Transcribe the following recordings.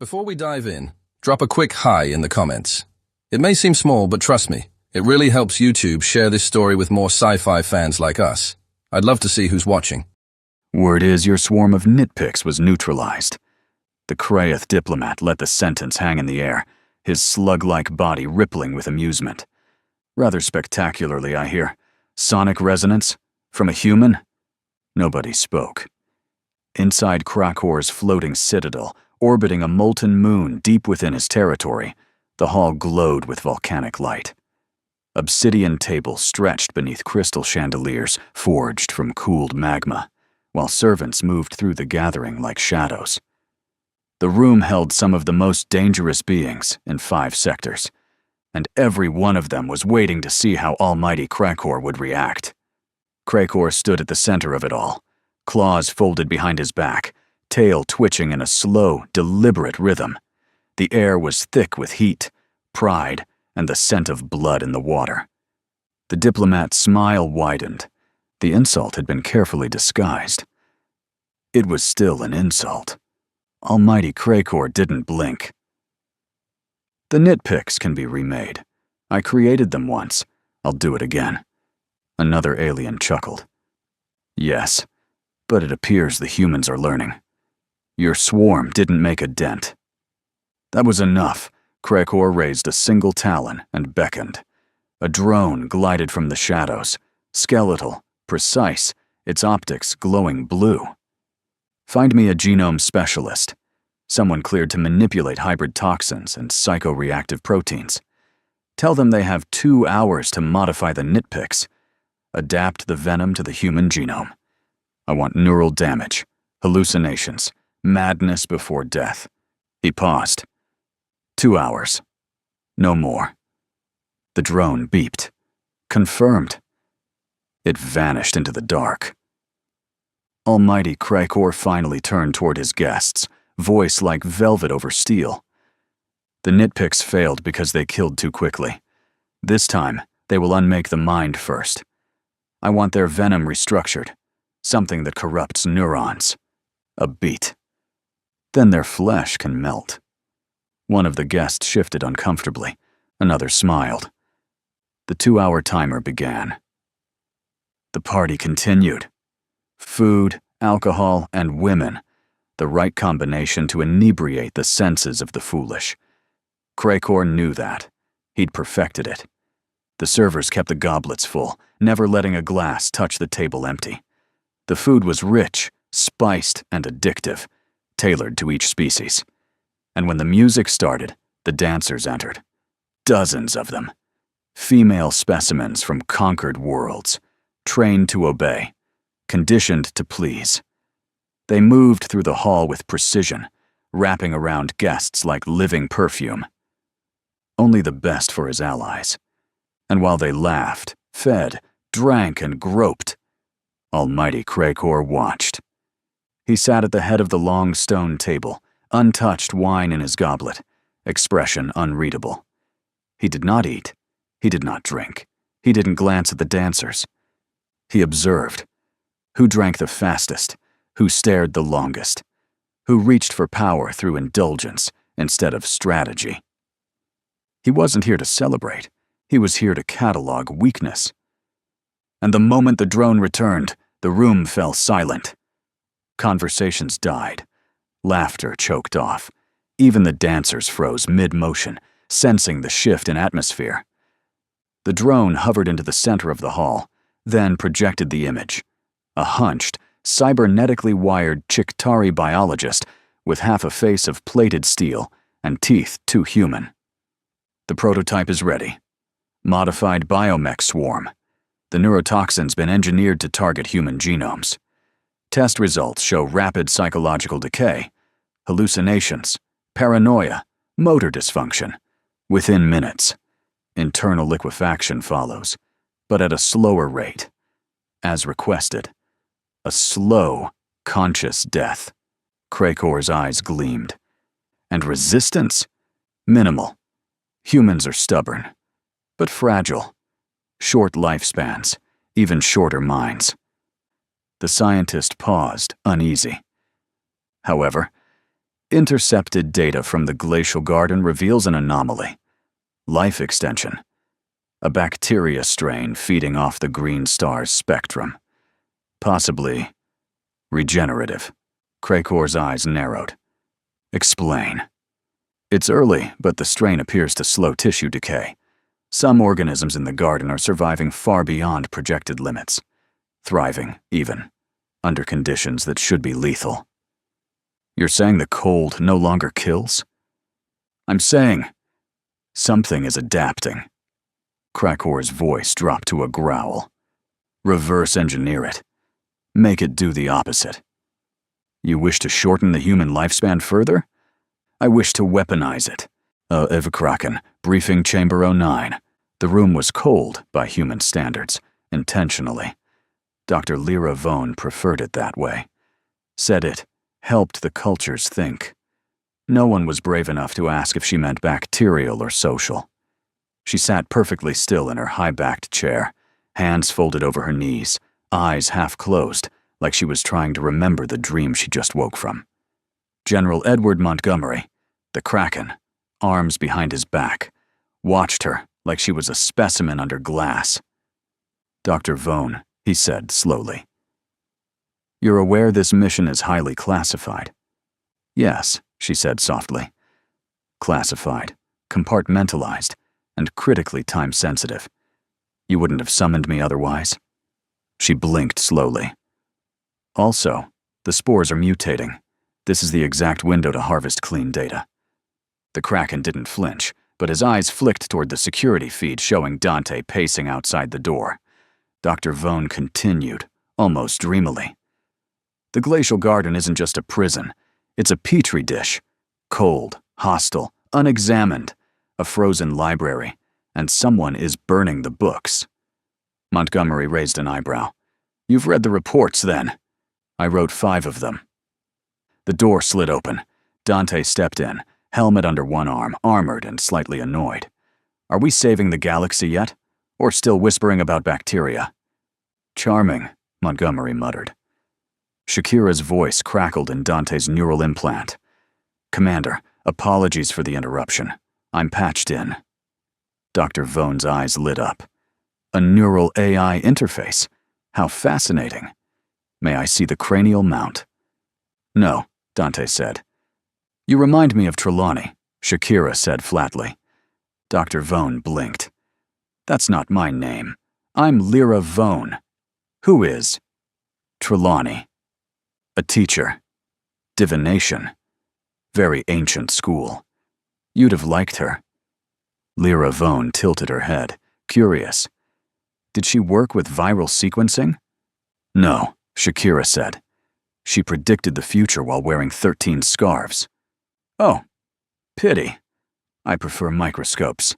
Before we dive in, drop a quick hi in the comments. It may seem small, but trust me, it really helps YouTube share this story with more sci-fi fans like us. I'd love to see who's watching. Word is your swarm of nitpicks was neutralized. The Kraeth diplomat let the sentence hang in the air, his slug-like body rippling with amusement. Rather spectacularly, I hear. Sonic resonance? From a human? Nobody spoke. Inside Krakor's floating citadel, orbiting a molten moon deep within his territory, the hall glowed with volcanic light. Obsidian tables stretched beneath crystal chandeliers forged from cooled magma, while servants moved through the gathering like shadows. The room held some of the most dangerous beings in 5 sectors, and every one of them was waiting to see how almighty Krakor would react. Krakor stood at the center of it all, claws folded behind his back, tail twitching in a slow, deliberate rhythm. The air was thick with heat, pride, and the scent of blood in the water. The diplomat's smile widened. The insult had been carefully disguised. It was still an insult. Almighty Krakor didn't blink. The nitpicks can be remade. I created them once. I'll do it again. Another alien chuckled. Yes, but it appears the humans are learning. Your swarm didn't make a dent. That was enough. Krakor raised a single talon and beckoned. A drone glided from the shadows, skeletal, precise, its optics glowing blue. Find me a genome specialist, someone cleared to manipulate hybrid toxins and psychoreactive proteins. Tell them they have 2 hours to modify the nitpicks. Adapt the venom to the human genome. I want neural damage, hallucinations, madness before death. He paused. 2 hours. No more. The drone beeped. Confirmed. It vanished into the dark. Almighty Krakor finally turned toward his guests, voice like velvet over steel. The nitpicks failed because they killed too quickly. This time, they will unmake the mind first. I want their venom restructured, something that corrupts neurons. A beat. Then their flesh can melt. One of the guests shifted uncomfortably. Another smiled. The 2-hour timer began. The party continued. Food, alcohol, and women. The right combination to inebriate the senses of the foolish. Krakor knew that. He'd perfected it. The servers kept the goblets full, never letting a glass touch the table empty. The food was rich, spiced, and addictive, tailored to each species. And when the music started, the dancers entered. Dozens of them. Female specimens from conquered worlds, trained to obey, conditioned to please. They moved through the hall with precision, wrapping around guests like living perfume. Only the best for his allies. And while they laughed, fed, drank, and groped, almighty Krakor watched. He sat at the head of the long stone table, untouched wine in his goblet, expression unreadable. He did not eat. He did not drink. He didn't glance at the dancers. He observed. Who drank the fastest? Who stared the longest? Who reached for power through indulgence instead of strategy? He wasn't here to celebrate. He was here to catalog weakness. And the moment the drone returned, the room fell silent. Conversations died. Laughter choked off. Even the dancers froze mid-motion, sensing the shift in atmosphere. The drone hovered into the center of the hall, then projected the image. A hunched, cybernetically wired Chictari biologist with half a face of plated steel and teeth too human. The prototype is ready. Modified biomech swarm. The neurotoxin's been engineered to target human genomes. Test results show rapid psychological decay, hallucinations, paranoia, motor dysfunction. Within minutes, internal liquefaction follows, but at a slower rate. As requested, a slow, conscious death. Krakor's eyes gleamed. And resistance? Minimal. Humans are stubborn, but fragile. Short lifespans, even shorter minds. The scientist paused, uneasy. However, Intercepted data from the glacial garden reveals an anomaly. Life extension. A bacteria strain feeding off the green star's spectrum. Possibly regenerative. Krakor's eyes narrowed. Explain. It's early, but the strain appears to slow tissue decay. Some organisms in the garden are surviving far beyond projected limits. Thriving, even, under conditions that should be lethal. You're saying the cold no longer kills? I'm saying something is adapting. Krakor's voice dropped to a growl. Reverse engineer it. Make it do the opposite. You wish to shorten the human lifespan further? I wish to weaponize it. Kraken, briefing chamber 09. The room was cold by human standards, intentionally. Dr. Lyra Vone preferred it that way. Said it helped the cultures think. No one was brave enough to ask if she meant bacterial or social. She sat perfectly still in her high-backed chair, hands folded over her knees, eyes half closed, like she was trying to remember the dream she just woke from. General Edward Montgomery, the Kraken, arms behind his back, watched her like she was a specimen under glass. Dr. Vone, he said slowly. You're aware this mission is highly classified? Yes, she said softly. Classified, compartmentalized, and critically time-sensitive. You wouldn't have summoned me otherwise? She blinked slowly. Also, the spores are mutating. This is the exact window to harvest clean data. The Kraken didn't flinch, but his eyes flicked toward the security feed showing Dante pacing outside the door. Dr. Vone continued, almost dreamily. The glacial garden isn't just a prison. It's a petri dish. Cold, hostile, unexamined. A frozen library. And someone is burning the books. Montgomery raised an eyebrow. You've read the reports, then. I wrote 5 of them. The door slid open. Dante stepped in, helmet under one arm, armored and slightly annoyed. Are we saving the galaxy yet? Or still whispering about bacteria? Charming, Montgomery muttered. Shakira's voice crackled in Dante's neural implant. Commander, apologies for the interruption. I'm patched in. Dr. Vone's eyes lit up. A neural AI interface? How fascinating. May I see the cranial mount? No, Dante said. You remind me of Trelawney, Shakira said flatly. Dr. Vone blinked. That's not my name. I'm Lyra Vone. Who is? Trelawney. A teacher. Divination. Very ancient school. You'd have liked her. Lyra Vone tilted her head, curious. Did she work with viral sequencing? No, Shakira said. She predicted the future while wearing 13 scarves. Oh, pity. I prefer microscopes.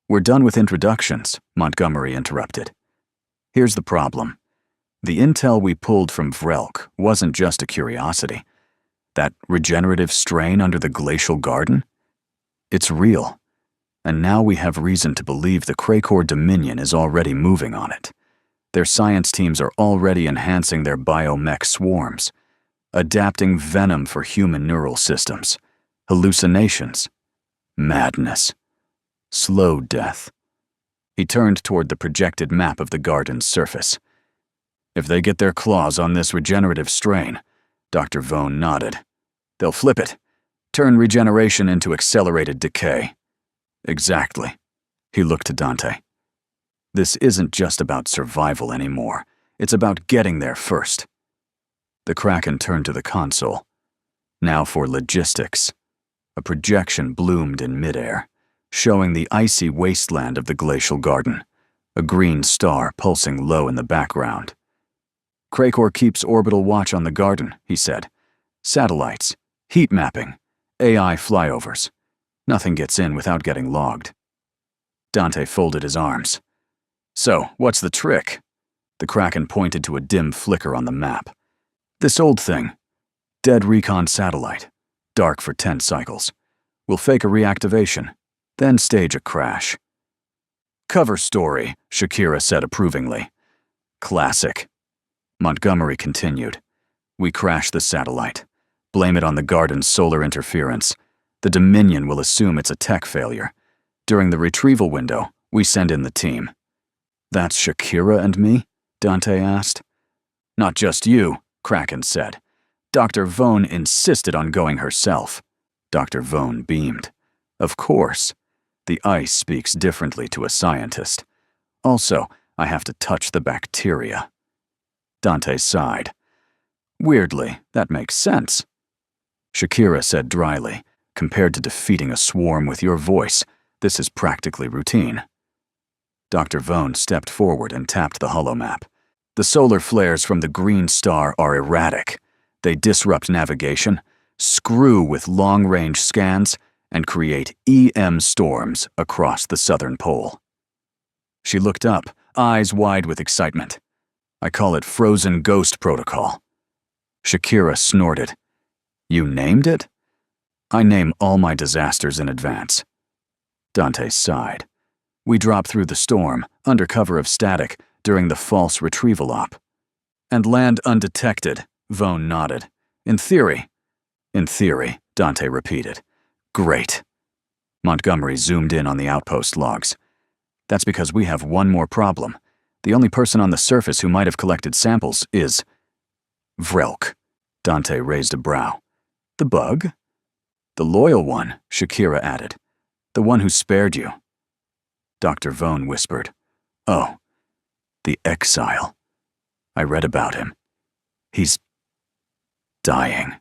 We're done with introductions, Montgomery interrupted. Here's the problem. The intel we pulled from Vrelk wasn't just a curiosity. That regenerative strain under the glacial garden? It's real. And now we have reason to believe the Krakor Dominion is already moving on it. Their science teams are already enhancing their biomech swarms, adapting venom for human neural systems, hallucinations, madness, slow death. He turned toward the projected map of the garden's surface. If they get their claws on this regenerative strain, Dr. Vone nodded. They'll flip it, turn regeneration into accelerated decay. Exactly. He looked to Dante. This isn't just about survival anymore. It's about getting there first. The Kraken turned to the console. Now for logistics. A projection bloomed in midair, showing the icy wasteland of the glacial garden, a green star pulsing low in the background. Krakor keeps orbital watch on the garden, he said. Satellites, heat mapping, AI flyovers. Nothing gets in without getting logged. Dante folded his arms. So, what's the trick? The Kraken pointed to a dim flicker on the map. This old thing. Dead recon satellite. Dark for 10 cycles. We'll fake a reactivation, then stage a crash. Cover story, Shakira said approvingly. Classic. Montgomery continued. We crash the satellite. Blame it on the garden's solar interference. The Dominion will assume it's a tech failure. During the retrieval window, we send in the team. That's Shakira and me? Dante asked. Not just you, Kraken said. Dr. Vone insisted on going herself. Dr. Vone beamed. Of course. The ice speaks differently to a scientist. Also, I have to touch the bacteria. Dante sighed. Weirdly, that makes sense. Shakira said dryly, compared to defeating a swarm with your voice, this is practically routine. Dr. Vone stepped forward and tapped the holomap. The solar flares from the green star are erratic. They disrupt navigation, screw with long-range scans, and create EM storms across the southern pole. She looked up, eyes wide with excitement. I call it Frozen Ghost Protocol. Shakira snorted. You named it? I name all my disasters in advance. Dante sighed. We drop through the storm, under cover of static, during the false retrieval op. And land undetected, Vone nodded. In theory. In theory, Dante repeated. Great. Montgomery zoomed in on the outpost logs. That's because we have one more problem. The only person on the surface who might have collected samples is Vrelk. Dante raised a brow. The bug? The loyal one, Shakira added. The one who spared you. Dr. Vone whispered. Oh, the exile. I read about him. He's dying.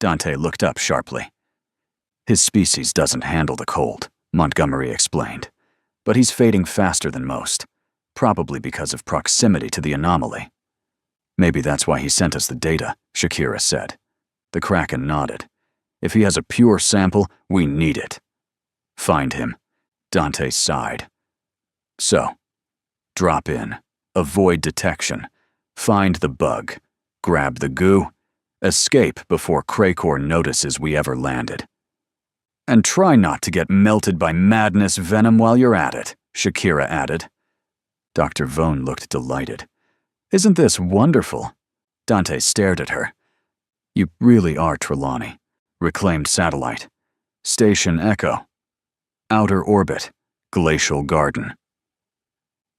Dante looked up sharply. His species doesn't handle the cold, Montgomery explained. But he's fading faster than most, probably because of proximity to the anomaly. Maybe that's why he sent us the data, Shakira said. The Kraken nodded. If he has a pure sample, we need it. Find him. Dante sighed. So, drop in, avoid detection, find the bug, grab the goo, escape before Krakor notices we ever landed. And try not to get melted by madness venom while you're at it, Shakira added. Dr. Vone looked delighted. Isn't this wonderful? Dante stared at her. You really are Trelawney. Reclaimed satellite. Station Echo. Outer orbit. Glacial garden.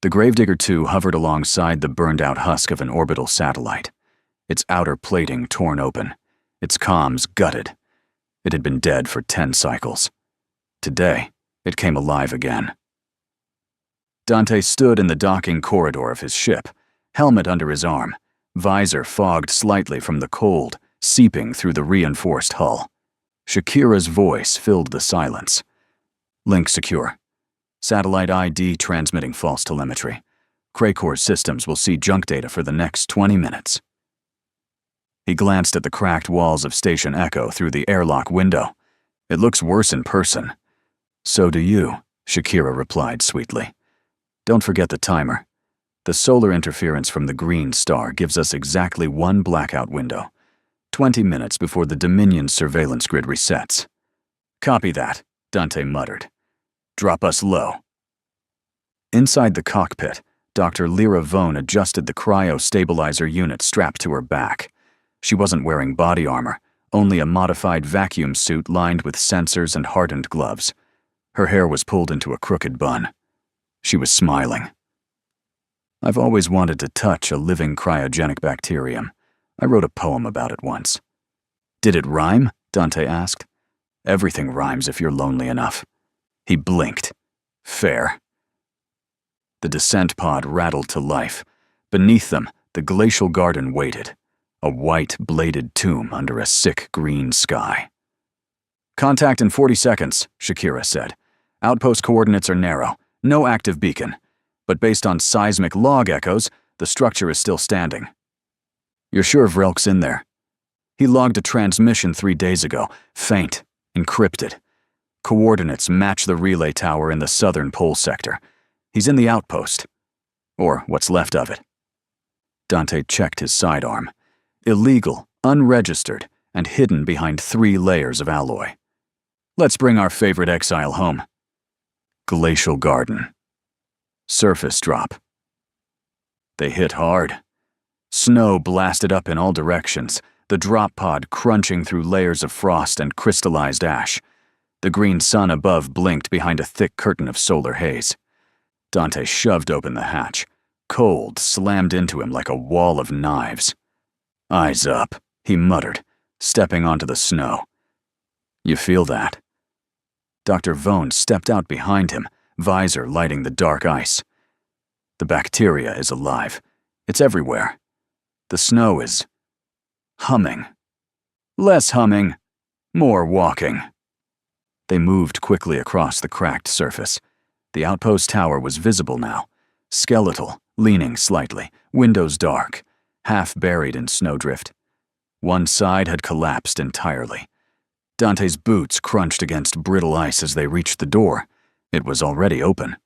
The Gravedigger 2 hovered alongside the burned-out husk of an orbital satellite. Its outer plating torn open. Its comms gutted. It had been dead for 10 cycles. Today, it came alive again. Dante stood in the docking corridor of his ship, helmet under his arm, visor fogged slightly from the cold, seeping through the reinforced hull. Shakira's voice filled the silence. Link secure. Satellite ID transmitting false telemetry. Krakor's systems will see junk data for the next 20 minutes. He glanced at the cracked walls of Station Echo through the airlock window. It looks worse in person. So do you, Shakira replied sweetly. Don't forget the timer. The solar interference from the green star gives us exactly one blackout window, 20 minutes before the Dominion surveillance grid resets. Copy that, Dante muttered. Drop us low. Inside the cockpit, Dr. Lyra Vone adjusted the cryo-stabilizer unit strapped to her back. She wasn't wearing body armor, only a modified vacuum suit lined with sensors and hardened gloves. Her hair was pulled into a crooked bun. She was smiling. I've always wanted to touch a living cryogenic bacterium. I wrote a poem about it once. Did it rhyme? Dante asked. Everything rhymes if you're lonely enough. He blinked. Fair. The descent pod rattled to life. Beneath them, the glacial garden waited, a white, bladed tomb under a sick green sky. Contact in 40 seconds, Shakira said. Outpost coordinates are narrow, no active beacon, but based on seismic log echoes, the structure is still standing. You're sure Vrelk's in there? He logged a transmission 3 days ago, faint, encrypted. Coordinates match the relay tower in the southern pole sector. He's in the outpost, or what's left of it. Dante checked his sidearm. Illegal, unregistered, and hidden behind 3 layers of alloy. Let's bring our favorite exile home. Glacial garden. Surface drop. They hit hard. Snow blasted up in all directions, the drop pod crunching through layers of frost and crystallized ash. The green sun above blinked behind a thick curtain of solar haze. Dante shoved open the hatch. Cold slammed into him like a wall of knives. "Eyes up," he muttered, stepping onto the snow. "You feel that?" Dr. Vone stepped out behind him, visor lighting the dark ice. "The bacteria is alive. It's everywhere. The snow is humming. Less humming, more walking." They moved quickly across the cracked surface. The outpost tower was visible now, skeletal, leaning slightly, windows dark, half buried in snowdrift. One side had collapsed entirely. Dante's boots crunched against brittle ice as they reached the door. It was already open.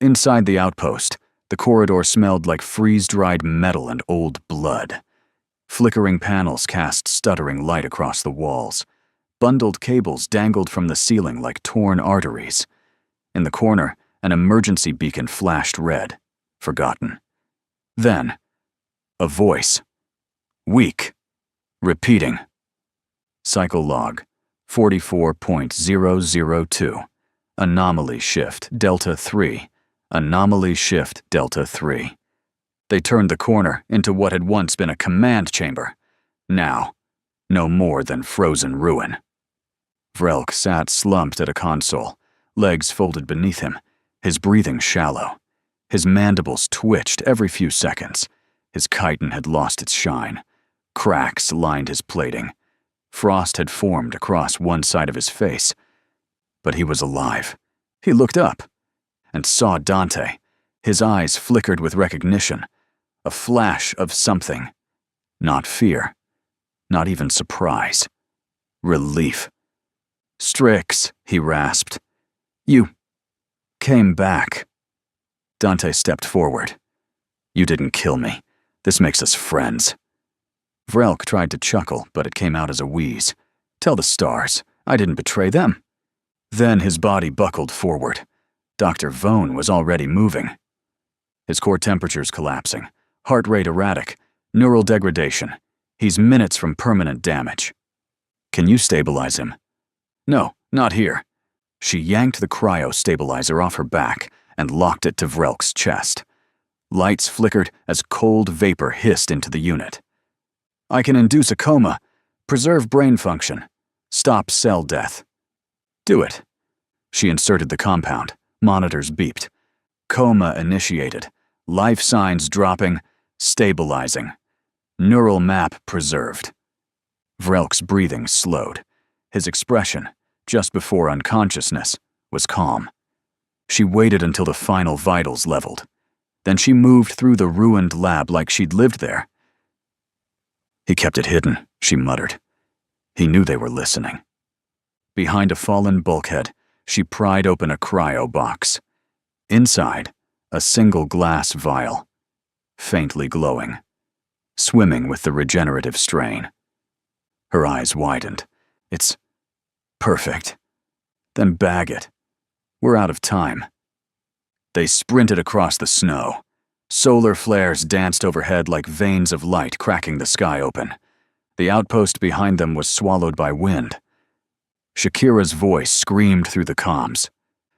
Inside the outpost, the corridor smelled like freeze-dried metal and old blood. Flickering panels cast stuttering light across the walls. Bundled cables dangled from the ceiling like torn arteries. In the corner, an emergency beacon flashed red, forgotten. Then, a voice. Weak. Repeating. Cycle log 44.002. Anomaly shift Delta 3. Anomaly shift Delta 3. They turned the corner into what had once been a command chamber. Now, no more than frozen ruin. Vrelk sat slumped at a console, legs folded beneath him, his breathing shallow. His mandibles twitched every few seconds. His chitin had lost its shine. Cracks lined his plating. Frost had formed across one side of his face. But he was alive. He looked up and saw Dante. His eyes flickered with recognition. A flash of something. Not fear. Not even surprise. Relief. "Strix," he rasped. "You came back." Dante stepped forward. "You didn't kill me. This makes us friends." Vrelk tried to chuckle, but it came out as a wheeze. "Tell the stars. I didn't betray them." Then his body buckled forward. Dr. Vone was already moving. His core temperature's collapsing. Heart rate erratic. Neural degradation. He's minutes from permanent damage. "Can you stabilize him?" "No, not here." She yanked the cryo-stabilizer off her back and locked it to Vrelk's chest. Lights flickered as cold vapor hissed into the unit. "I can induce a coma, preserve brain function, stop cell death." "Do it." She inserted the compound. Monitors beeped. Coma initiated. Life signs dropping, stabilizing. Neural map preserved. Vrelk's breathing slowed. His expression, just before unconsciousness, was calm. She waited until the final vitals leveled. Then she moved through the ruined lab like she'd lived there. "He kept it hidden," she muttered. He knew they were listening. Behind a fallen bulkhead, she pried open a cryo box. Inside, a single glass vial, faintly glowing, swimming with the regenerative strain. Her eyes widened. "It's perfect." "Then bag it. We're out of time." They sprinted across the snow. Solar flares danced overhead like veins of light cracking the sky open. The outpost behind them was swallowed by wind. Shakira's voice screamed through the comms.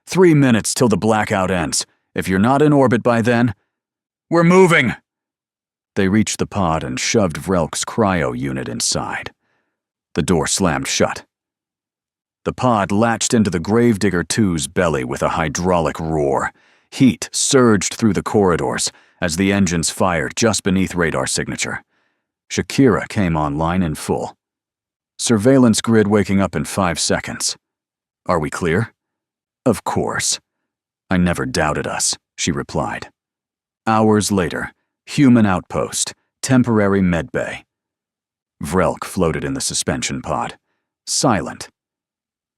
3 minutes till the blackout ends. If you're not in orbit by then, we're moving!" They reached the pod and shoved Vrelk's cryo unit inside. The door slammed shut. The pod latched into the Gravedigger 2's belly with a hydraulic roar. Heat surged through the corridors as the engines fired just beneath radar signature. Shakira came online in full. "Surveillance grid waking up in 5 seconds. Are we clear?" "Of course." "I never doubted us," she replied. Hours later, human outpost, temporary medbay. Vrelk floated in the suspension pod. Silent.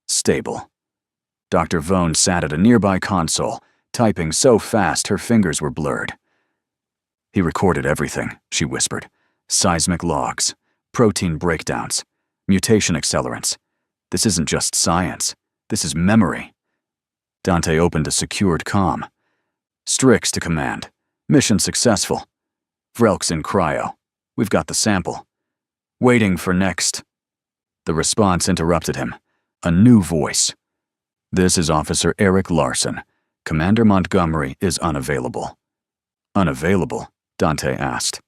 Stable. Dr. Vone sat at a nearby console, typing so fast her fingers were blurred. "He recorded everything," she whispered. "Seismic logs, protein breakdowns, mutation accelerants. This isn't just science. This is memory." Dante opened a secured comm. "Strix to command. Mission successful. Vrelk's in cryo. We've got the sample. Waiting for next. The response interrupted him. A new voice. This is Officer Eric Larson. Commander Montgomery is unavailable. Unavailable? Dante asked.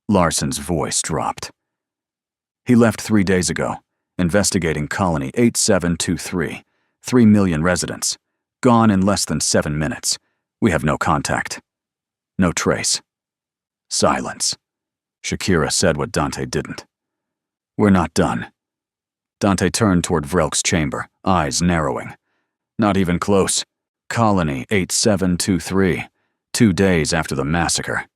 Larson's voice dropped. He left 3 days ago, investigating Colony 8723, 3 million residents. Gone in less than 7 minutes. We have no contact. No trace. Silence. Shakira said what Dante didn't. We're not done. Dante turned toward Vrelk's chamber, eyes narrowing. Not even close. Colony 8723, 2 days after the massacre.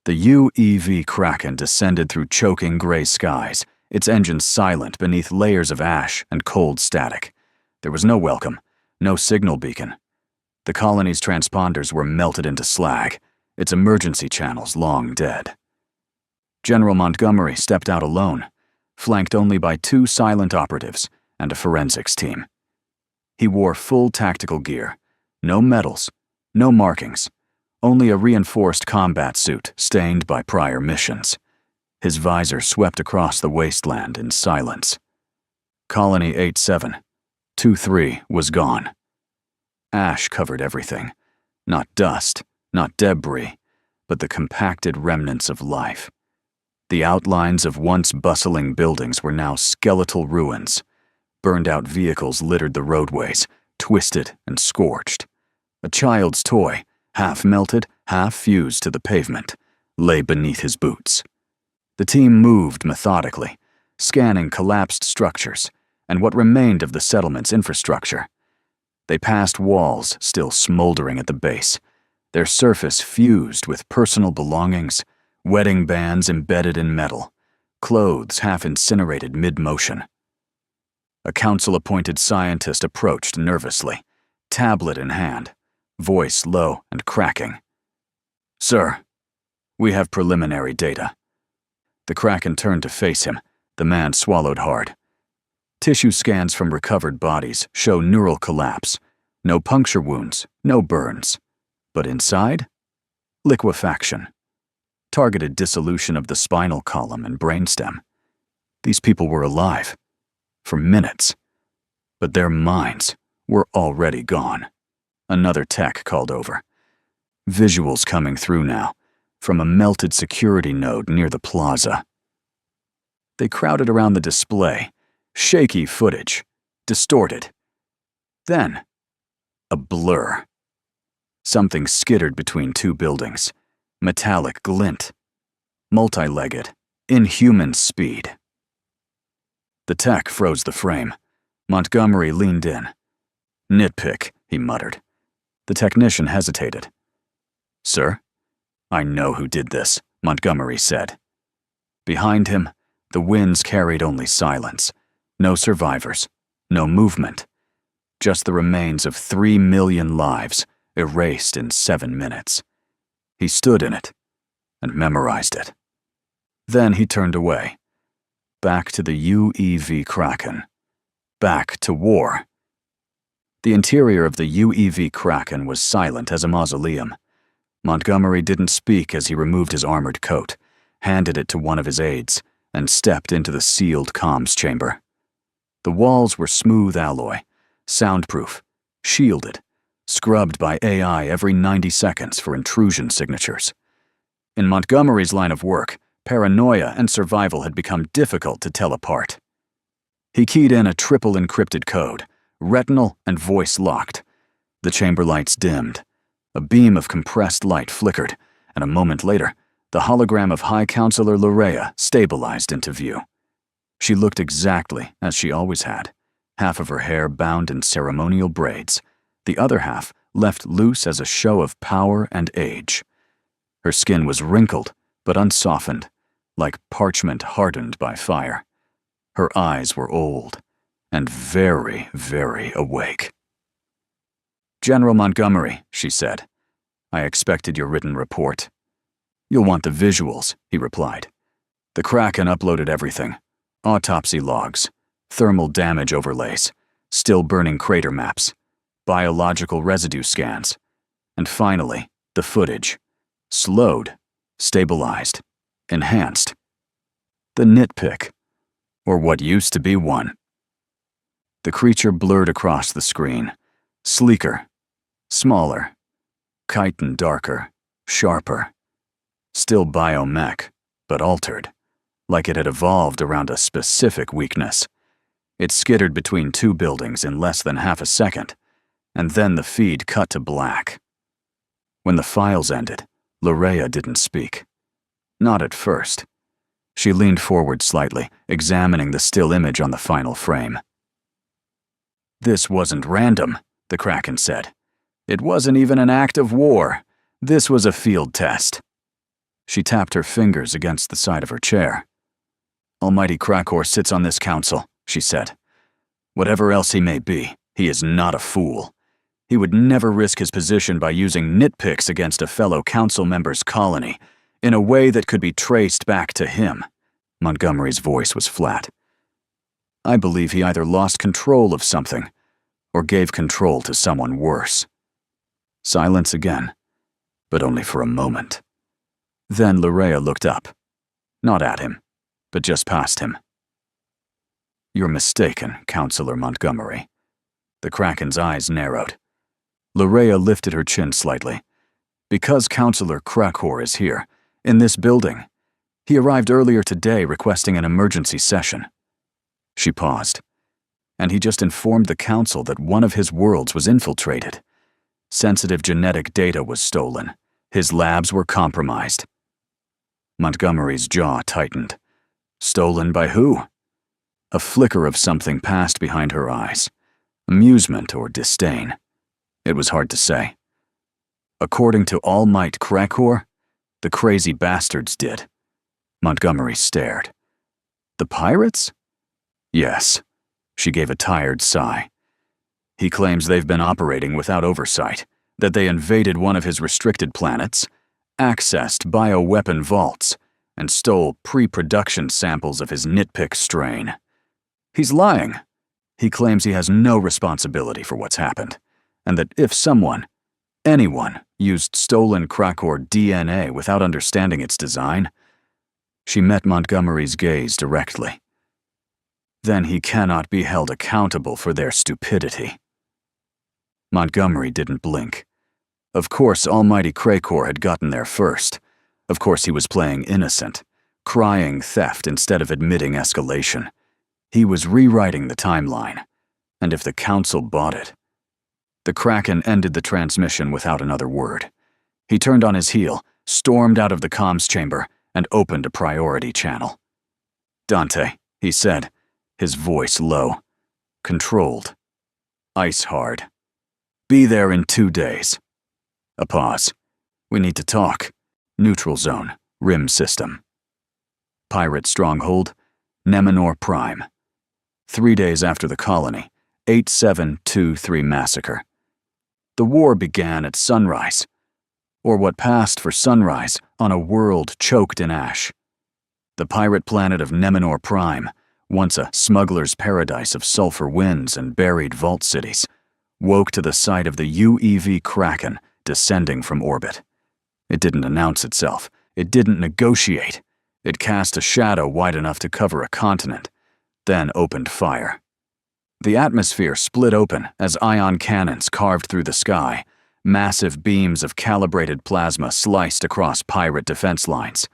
The UEV Kraken descended through choking gray skies, its engines silent beneath layers of ash and cold static. There was no welcome, no signal beacon. The colony's transponders were melted into slag, its emergency channels long dead. General Montgomery stepped out alone, flanked only by 2 silent operatives and a forensics team. He wore full tactical gear, no medals, no markings, only a reinforced combat suit stained by prior missions. His visor swept across the wasteland in silence. Colony 8723 was gone. Ash covered everything. Not dust, not debris, but the compacted remnants of life. The outlines of once bustling buildings were now skeletal ruins. Burned-out vehicles littered the roadways, twisted and scorched. A child's toy, half melted, half fused to the pavement, lay beneath his boots. The team moved methodically, scanning collapsed structures and what remained of the settlement's infrastructure. They passed walls still smoldering at the base, their surface fused with personal belongings, wedding bands embedded in metal, clothes half incinerated mid-motion. A council-appointed scientist approached nervously, tablet in hand, voice low and cracking. "Sir, we have preliminary data." The Kraken turned to face him. The man swallowed hard. Tissue scans from recovered bodies show neural collapse. No puncture wounds, no burns. But inside? Liquefaction. Targeted dissolution of the spinal column and brainstem. These people were alive. For minutes. But their minds were already gone. Another tech called over. Visuals coming through now, from a melted security node near the plaza. They crowded around the display, shaky footage, distorted. Then, a blur. Something skittered between 2 buildings, metallic glint, multi-legged, inhuman speed. The tech froze the frame. Montgomery leaned in. "Nitpick," he muttered. The technician hesitated. "Sir?" "I know who did this," Montgomery said. Behind him, the winds carried only silence. No survivors, no movement. Just the remains of 3 million lives erased in 7 minutes. He stood in it and memorized it. Then he turned away. Back to the UEV Kraken. Back to war. The interior of the UEV Kraken was silent as a mausoleum. Montgomery didn't speak as he removed his armored coat, handed it to one of his aides, and stepped into the sealed comms chamber. The walls were smooth alloy, soundproof, shielded, scrubbed by AI every 90 seconds for intrusion signatures. In Montgomery's line of work, paranoia and survival had become difficult to tell apart. He keyed in a triple encrypted code, retinal and voice locked. The chamber lights dimmed. A beam of compressed light flickered, and a moment later, the hologram of High Counselor Lorea stabilized into view. She looked exactly as she always had, half of her hair bound in ceremonial braids, the other half left loose as a show of power and age. Her skin was wrinkled, but unsoftened, like parchment hardened by fire. Her eyes were old, and very, very awake. "General Montgomery," she said, "I expected your written report." "You'll want the visuals," he replied. The Kraken uploaded everything. Autopsy logs, thermal damage overlays, still burning crater maps, biological residue scans, and finally, the footage. Slowed, stabilized, enhanced. The nitpick, or what used to be one. The creature blurred across the screen, sleeker, smaller, chitin darker, sharper. Still biomech, but altered, like it had evolved around a specific weakness. It skittered between two buildings in less than half a second, and then the feed cut to black. When the files ended, Larea didn't speak. Not at first. She leaned forward slightly, examining the still image on the final frame. "This wasn't random," the Kraken said. "It wasn't even an act of war. This was a field test." She tapped her fingers against the side of her chair. "Almighty Krakor sits on this council," she said. "Whatever else he may be, he is not a fool. He would never risk his position by using nitpicks against a fellow council member's colony in a way that could be traced back to him." Montgomery's voice was flat. "I believe he either lost control of something or gave control to someone worse." Silence again, but only for a moment. Then Larea looked up. Not at him, but just past him. "You're mistaken, Councillor Montgomery." The Kraken's eyes narrowed. Larea lifted her chin slightly. "Because Councillor Krakor is here, in this building. He arrived earlier today requesting an emergency session." She paused. "And he just informed the council that one of his worlds was infiltrated. Sensitive genetic data was stolen. His labs were compromised." Montgomery's jaw tightened. Stolen by who? A flicker of something passed behind her eyes. Amusement or disdain. It was hard to say. "According to All-Might Krakor, the crazy bastards did." Montgomery stared. "The pirates?" "Yes." She gave a tired sigh. "He claims they've been operating without oversight, that they invaded one of his restricted planets, accessed bioweapon vaults, and stole pre-production samples of his nitpick strain. He's lying. He claims he has no responsibility for what's happened, and that if someone, anyone, used stolen Krakor DNA without understanding its design..." She met Montgomery's gaze directly. "Then he cannot be held accountable for their stupidity." Montgomery didn't blink. Of course Almighty Krakor had gotten there first. Of course he was playing innocent, crying theft instead of admitting escalation. He was rewriting the timeline, and if the council bought it... The Kraken ended the transmission without another word. He turned on his heel, stormed out of the comms chamber, and opened a priority channel. "Dante," he said, his voice low, controlled, ice hard. "Be there in 2 days." A pause. "We need to talk." Neutral zone, rim system. Pirate stronghold, Nemenor Prime. 3 days after the colony, 8723 massacre. The war began at sunrise, or what passed for sunrise on a world choked in ash. The pirate planet of Nemenor Prime, once a smuggler's paradise of sulfur winds and buried vault cities, woke to the sight of the UEV Kraken descending from orbit. It didn't announce itself. It didn't negotiate. It cast a shadow wide enough to cover a continent, then opened fire. The atmosphere split open as ion cannons carved through the sky. Massive beams of calibrated plasma sliced across pirate defense lines.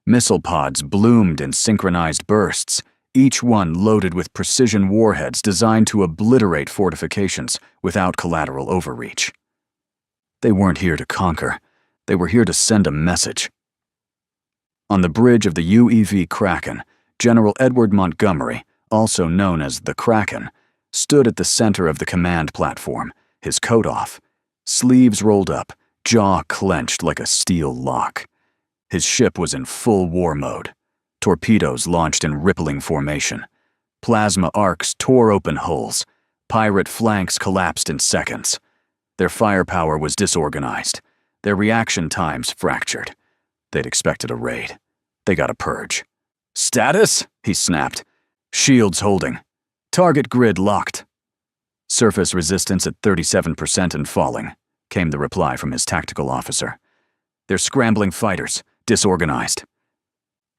Missile pods bloomed in synchronized bursts, each one loaded with precision warheads designed to obliterate fortifications without collateral overreach. They weren't here to conquer. They were here to send a message. On the bridge of the UEV Kraken, General Edward Montgomery, also known as the Kraken, stood at the center of the command platform, his coat off, sleeves rolled up, jaw clenched like a steel lock. His ship was in full war mode. Torpedoes launched in rippling formation. Plasma arcs tore open hulls. Pirate flanks collapsed in seconds. Their firepower was disorganized. Their reaction times fractured. They'd expected a raid. They got a purge. "Status?" he snapped. "Shields holding. Target grid locked." "Surface resistance at 37% and falling," came the reply from his tactical officer. "They're scrambling fighters, disorganized."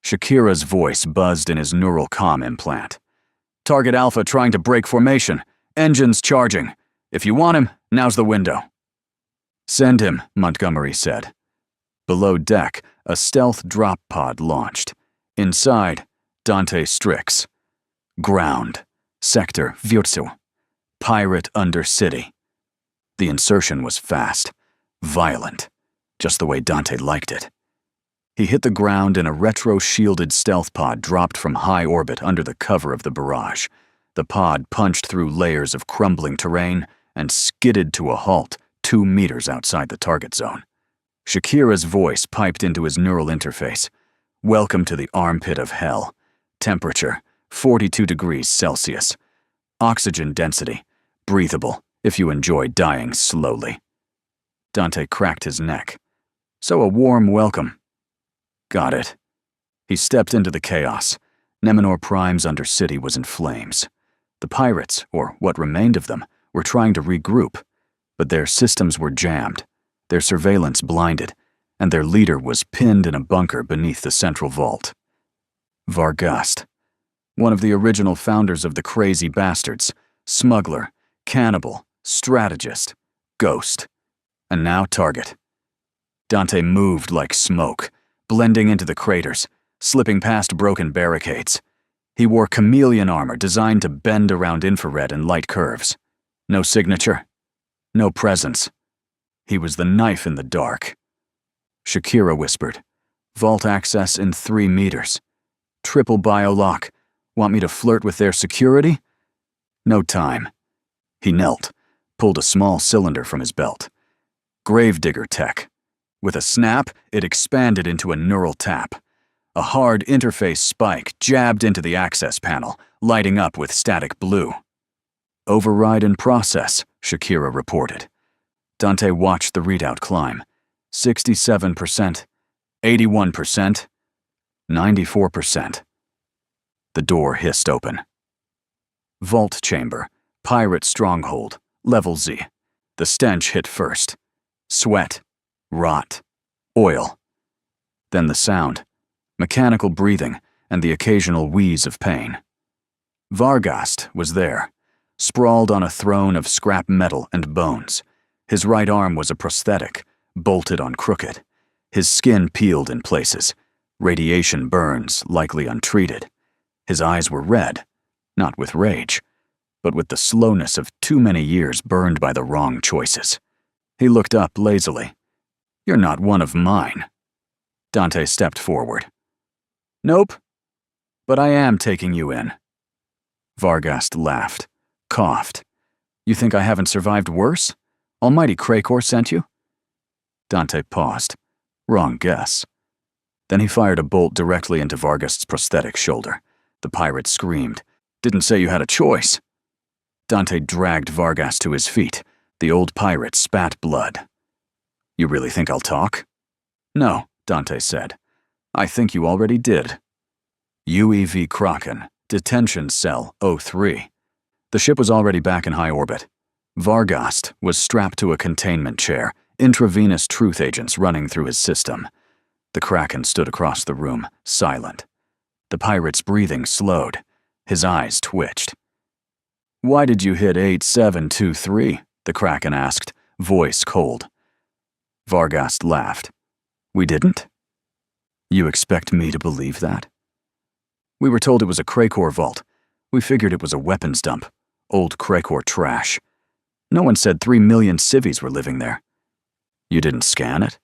Shakira's voice buzzed in his neural comm implant. Target Alpha trying to break formation. Engines charging. If you want him, now's the window. Send him, Montgomery said. Below deck, a stealth drop pod launched. Inside, Dante Strix. Ground. Sector Vierzel. Pirate Undercity. The insertion was fast. Violent. Just the way Dante liked it. He hit the ground in a retro-shielded stealth pod dropped from high orbit under the cover of the barrage. The pod punched through layers of crumbling terrain and skidded to a halt 2 meters outside the target zone. Shakira's voice piped into his neural interface. Welcome to the armpit of hell. Temperature, 42 degrees Celsius. Oxygen density, breathable if you enjoy dying slowly. Dante cracked his neck. So a warm welcome. Got it. He stepped into the chaos. Nemenor Prime's Undercity was in flames. The pirates, or what remained of them, were trying to regroup, but their systems were jammed, their surveillance blinded, and their leader was pinned in a bunker beneath the central vault. Varghast, one of the original founders of the Crazy Bastards, smuggler, cannibal, strategist, ghost, and now target. Dante moved like smoke, blending into the craters, slipping past broken barricades. He wore chameleon armor designed to bend around infrared and light curves. No signature, no presence. He was the knife in the dark. Shakira whispered, Vault access in 3 meters. Triple biolock. Want me to flirt with their security? No time. He knelt, pulled a small cylinder from his belt. Gravedigger tech. With a snap, it expanded into a neural tap. A hard interface spike jabbed into the access panel, lighting up with static blue. Override in process, Shakira reported. Dante watched the readout climb. 67%, 81%, 94%. The door hissed open. Vault chamber, pirate stronghold, level Z. The stench hit first. Sweat, rot, oil. Then the sound, mechanical breathing, and the occasional wheeze of pain. Varghast was there, sprawled on a throne of scrap metal and bones. His right arm was a prosthetic, bolted on crooked. His skin peeled in places, radiation burns likely untreated. His eyes were red, not with rage, but with the slowness of too many years burned by the wrong choices. He looked up lazily. You're not one of mine. Dante stepped forward. Nope, but I am taking you in. Varghast laughed, coughed. You think I haven't survived worse? Almighty Krakor sent you? Dante paused. Wrong guess. Then he fired a bolt directly into Varghast's prosthetic shoulder. The pirate screamed. Didn't say you had a choice. Dante dragged Varghast to his feet. The old pirate spat blood. You really think I'll talk? No, Dante said. I think you already did. UEV Kraken, Detention Cell 03. The ship was already back in high orbit. Varghast was strapped to a containment chair, intravenous truth agents running through his system. The Kraken stood across the room, silent. The pirate's breathing slowed. His eyes twitched. Why did you hit 8723? The Kraken asked, voice cold. Varghast laughed. We didn't? You expect me to believe that? We were told it was a Krakor vault. We figured it was a weapons dump. Old Krakor trash. No one said 3 million civvies were living there. You didn't scan it?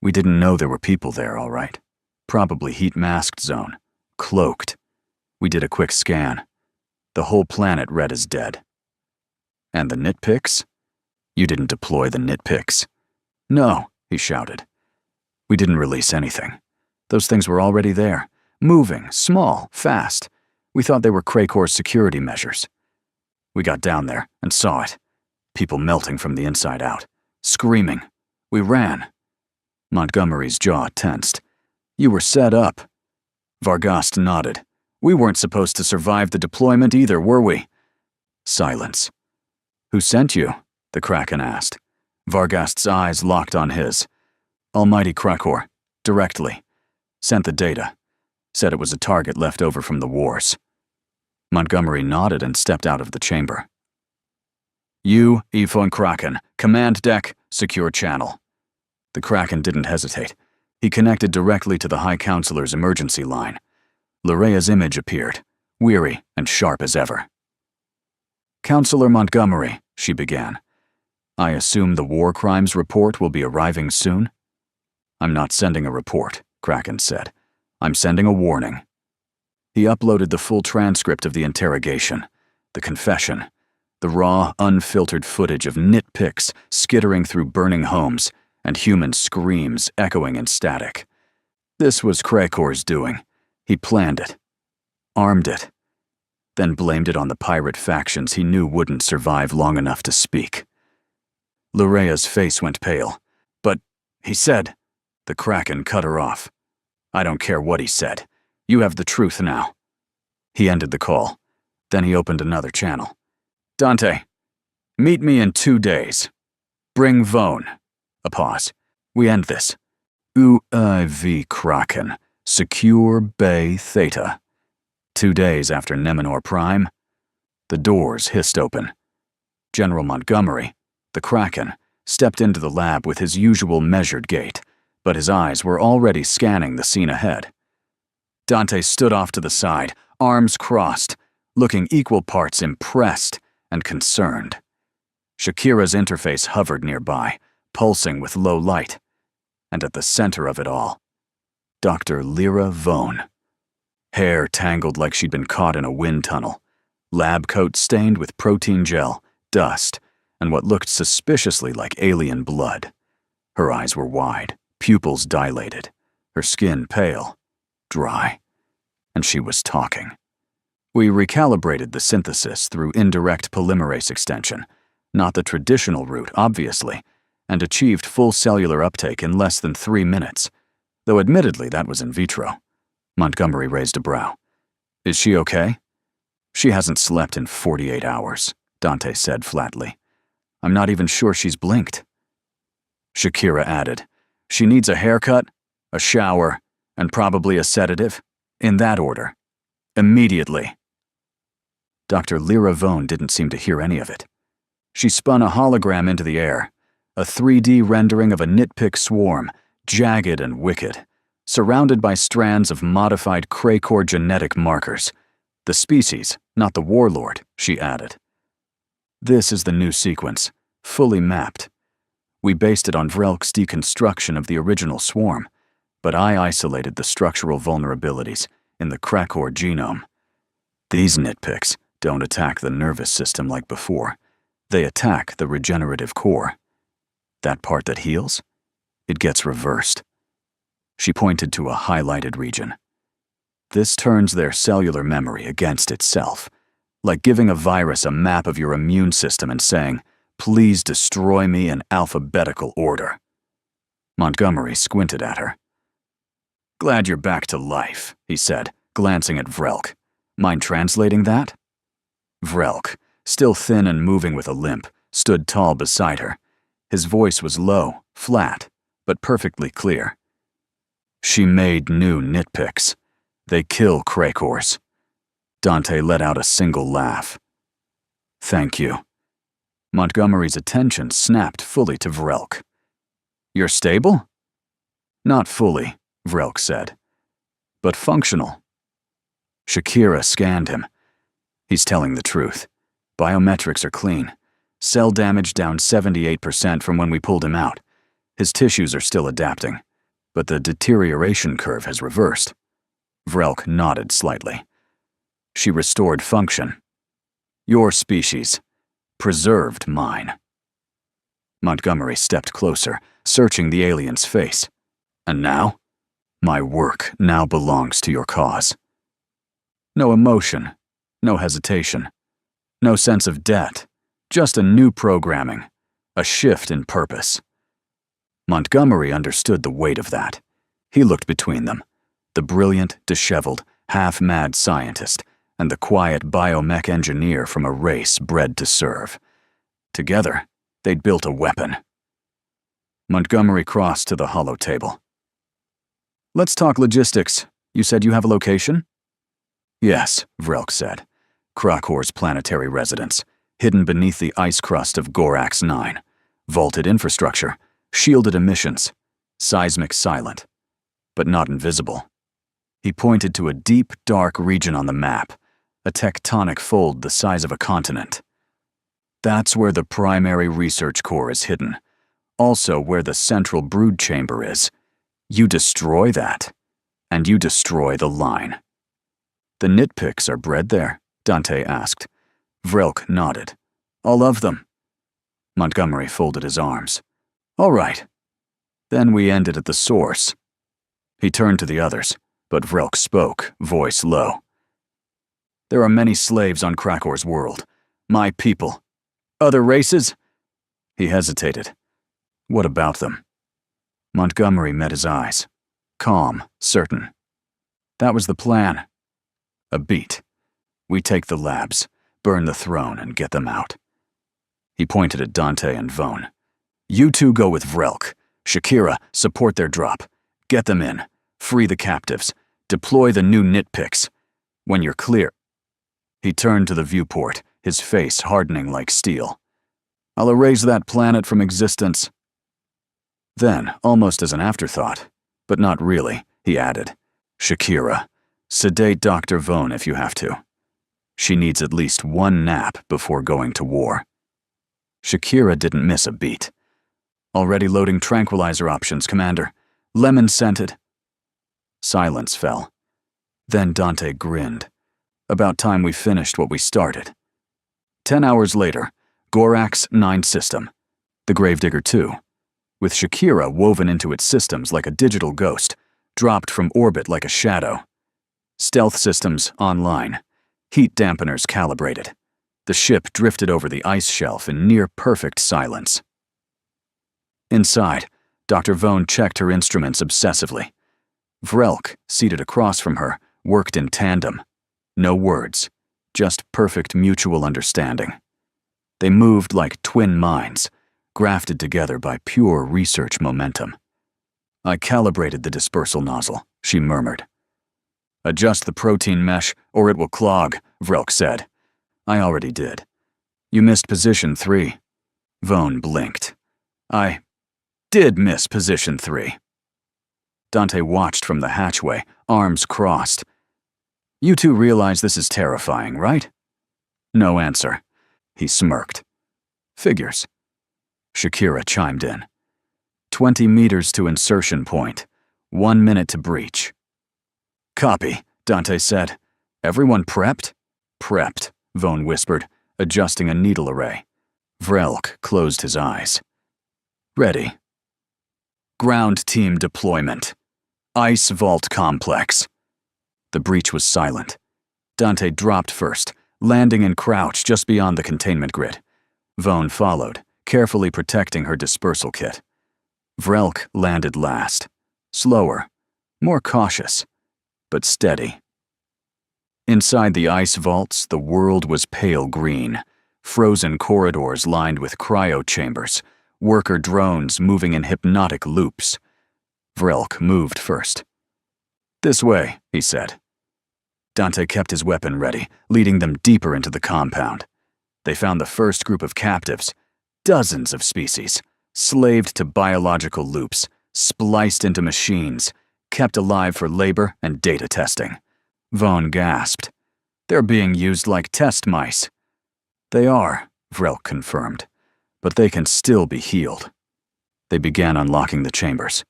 We didn't know there were people there, all right. Probably heat-masked zone. Cloaked. We did a quick scan. The whole planet read as dead. And the nitpicks? You didn't deploy the nitpicks. No, he shouted. We didn't release anything. Those things were already there. Moving, small, fast. We thought they were Krakor's security measures. We got down there and saw it. People melting from the inside out. Screaming. We ran. Montgomery's jaw tensed. You were set up. Varghast nodded. We weren't supposed to survive the deployment either, were we? Silence. Who sent you? The Kraken asked. Varghast's eyes locked on his. Almighty Krakor. Directly. Sent the data. said it was a target left over from the wars. Montgomery nodded and stepped out of the chamber. You, HFY Kraken, command deck, secure channel. The Kraken didn't hesitate. He connected directly to the High Counselor's emergency line. Lurea's image appeared, weary and sharp as ever. Counselor Montgomery, she began. I assume the war crimes report will be arriving soon? I'm not sending a report, Kraken said. I'm sending a warning. He uploaded the full transcript of the interrogation, the confession, the raw, unfiltered footage of nitpicks skittering through burning homes and human screams echoing in static. This was Krakor's doing. He planned it, armed it, then blamed it on the pirate factions he knew wouldn't survive long enough to speak. Lurea's face went pale. But, he said, the Kraken cut her off. I don't care what he said. You have the truth now. He ended the call. Then he opened another channel. Dante, meet me in 2 days. Bring Vone. A pause. We end this. HFY Kraken. Secure Bay Theta. 2 days after Nemenor Prime. The doors hissed open. General Montgomery, the Kraken, stepped into the lab with his usual measured gait, but his eyes were already scanning the scene ahead. Dante stood off to the side, arms crossed, looking equal parts impressed and concerned. Shakira's interface hovered nearby, pulsing with low light. And at the center of it all, Dr. Lyra Vone. Hair tangled like she'd been caught in a wind tunnel, lab coat stained with protein gel, dust, and what looked suspiciously like alien blood. Her eyes were wide, pupils dilated, her skin pale, dry, and she was talking. We recalibrated the synthesis through indirect polymerase extension, not the traditional route, obviously, and achieved full cellular uptake in less than 3 minutes, though admittedly that was in vitro. Montgomery raised a brow. Is she okay? She hasn't slept in 48 hours, Dante said flatly. I'm not even sure she's blinked. Shakira added, she needs a haircut, a shower, and probably a sedative, in that order. Immediately. Dr. Lyra Vone didn't seem to hear any of it. She spun a hologram into the air, a 3D rendering of a nitpick swarm, jagged and wicked, surrounded by strands of modified Krakor genetic markers. The species, not the warlord, she added. This is the new sequence, fully mapped. We based it on Vrelk's deconstruction of the original swarm, but I isolated the structural vulnerabilities in the Krakor genome. These nitpicks don't attack the nervous system like before. They attack the regenerative core. That part that heals, it gets reversed. She pointed to a highlighted region. This turns their cellular memory against itself, like giving a virus a map of your immune system and saying, please destroy me in alphabetical order. Montgomery squinted at her. Glad you're back to life, he said, glancing at Vrelk. Mind translating that? Vrelk, still thin and moving with a limp, stood tall beside her. His voice was low, flat, but perfectly clear. She made new nitpicks. They kill Krakors. Dante let out a single laugh. Thank you. Montgomery's attention snapped fully to Vrelk. You're stable? Not fully, Vrelk said, but functional. Shakira scanned him. He's telling the truth. Biometrics are clean. Cell damage down 78% from when we pulled him out. His tissues are still adapting, but the deterioration curve has reversed. Vrelk nodded slightly. She restored function. Your species preserved mine. Montgomery stepped closer, searching the alien's face. And now? My work now belongs to your cause. No emotion, no hesitation, no sense of debt, just a new programming, a shift in purpose. Montgomery understood the weight of that. He looked between them, the brilliant, disheveled, half-mad scientist and the quiet biomech engineer from a race bred to serve. Together, they'd built a weapon. Montgomery crossed to the hollow table. Let's talk logistics, You said you have a location? Yes, Vrelk said. Krakor's planetary residence, hidden beneath the ice crust of Gorax 9. Vaulted infrastructure, shielded emissions, seismic silent, but not invisible. He pointed to a deep, dark region on the map, a tectonic fold the size of a continent. That's where the primary research core is hidden, also where the central brood chamber is. You destroy that, and you destroy the line. The nitpicks are bred there? Dante asked. Vrelk nodded. All of them. Montgomery folded his arms. All right. Then we ended at the source. He turned to the others, but Vrelk spoke, voice low. There are many slaves on Krakor's world. My people. Other races? He hesitated. What about them? Montgomery met his eyes. Calm, certain. That was the plan. A beat. We take the labs, burn the throne, and get them out. He pointed at Dante and Vone. You two go with Vrelk. Shakira, support their drop. Get them in. Free the captives. Deploy the new nitpicks. When you're clear. He turned to the viewport, his face hardening like steel. I'll erase that planet from existence. Then, almost as an afterthought, but not really, he added, Shakira, sedate Dr. Vone if you have to. She needs at least one nap before going to war. Shakira didn't miss a beat. Already loading tranquilizer options, Commander. Lemon-scented. Silence fell. Then Dante grinned. About time we finished what we started. 10 hours later, Gorax 9 system. The Gravedigger 2. With Shakira woven into its systems like a digital ghost, dropped from orbit like a shadow. Stealth systems online. Heat dampeners calibrated. The ship drifted over the ice shelf in near-perfect silence. Inside, Dr. Vone checked her instruments obsessively. Vrelk, seated across from her, worked in tandem. No words, just perfect mutual understanding. They moved like twin minds, grafted together by pure research momentum. I calibrated the dispersal nozzle, she murmured. Adjust the protein mesh, or it will clog, Vrelk said. I already did. You missed position 3. Vone blinked. I did miss position 3. Dante watched from the hatchway, arms crossed. You two realize this is terrifying, right? No answer. He smirked. Figures. Shakira chimed in. 20 meters to insertion point. 1 minute to breach. Copy, Dante said. Everyone prepped? Prepped, Vone whispered, adjusting a needle array. Vrelk closed his eyes. Ready. Ground team deployment. Ice Vault Complex. The breach was silent. Dante dropped first, landing in crouch just beyond the containment grid. Vone followed, carefully protecting her dispersal kit. Vrelk landed last. Slower, more cautious, but steady. Inside the ice vaults, the world was pale green. Frozen corridors lined with cryo chambers, worker drones moving in hypnotic loops. Vrelk moved first. This way, he said. Dante kept his weapon ready, leading them deeper into the compound. They found the first group of captives, dozens of species, slaved to biological loops, spliced into machines, kept alive for labor and data testing. Vone gasped. They're being used like test mice. They are, Vrelk confirmed, but they can still be healed. They began unlocking the chambers.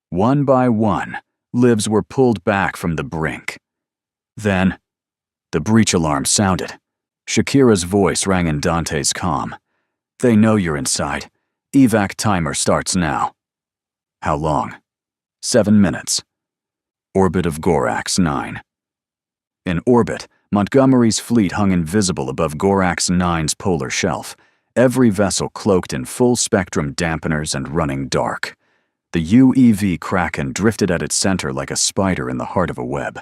One by one, lives were pulled back from the brink. Then, the breach alarm sounded. Shakira's voice rang in Dante's comm. They know you're inside. Evac timer starts now. How long? 7 minutes. Orbit of Gorax 9. In orbit, Montgomery's fleet hung invisible above Gorax 9's polar shelf, every vessel cloaked in full-spectrum dampeners and running dark. The UEV Kraken drifted at its center like a spider in the heart of a web.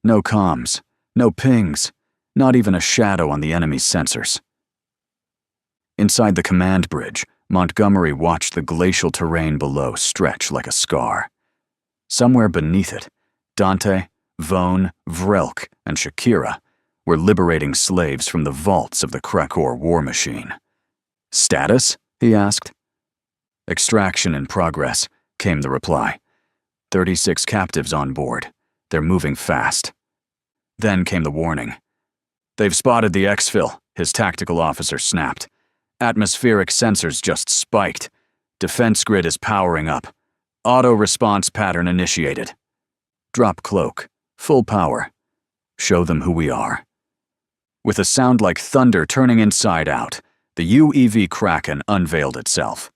No comms, no pings, not even a shadow on the enemy's sensors. Inside the command bridge, Montgomery watched the glacial terrain below stretch like a scar. Somewhere beneath it, Dante, Vone, Vrelk, and Shakira were liberating slaves from the vaults of the Krakor war machine. "Status?" he asked. "Extraction in progress," came the reply. 36 captives on board. They're moving fast. Then came the warning. "They've spotted the exfil," his tactical officer snapped. "Atmospheric sensors just spiked. Defense grid is powering up. Auto-response pattern initiated. Drop cloak. Full power. Show them who we are." With a sound like thunder turning inside out, the UEV Kraken unveiled itself.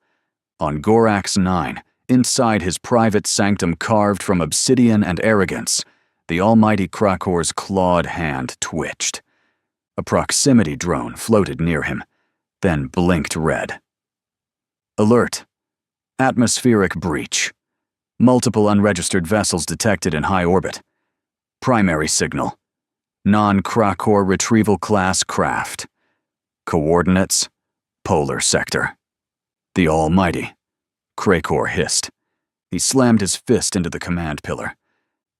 On Gorax 9, inside his private sanctum carved from obsidian and arrogance, the almighty Krakor's clawed hand twitched. A proximity drone floated near him, then blinked red. Alert. Atmospheric breach. Multiple unregistered vessels detected in high orbit. Primary signal. Non-Krakor retrieval class craft. Coordinates. Polar sector. The almighty. Krakor hissed. He slammed his fist into the command pillar.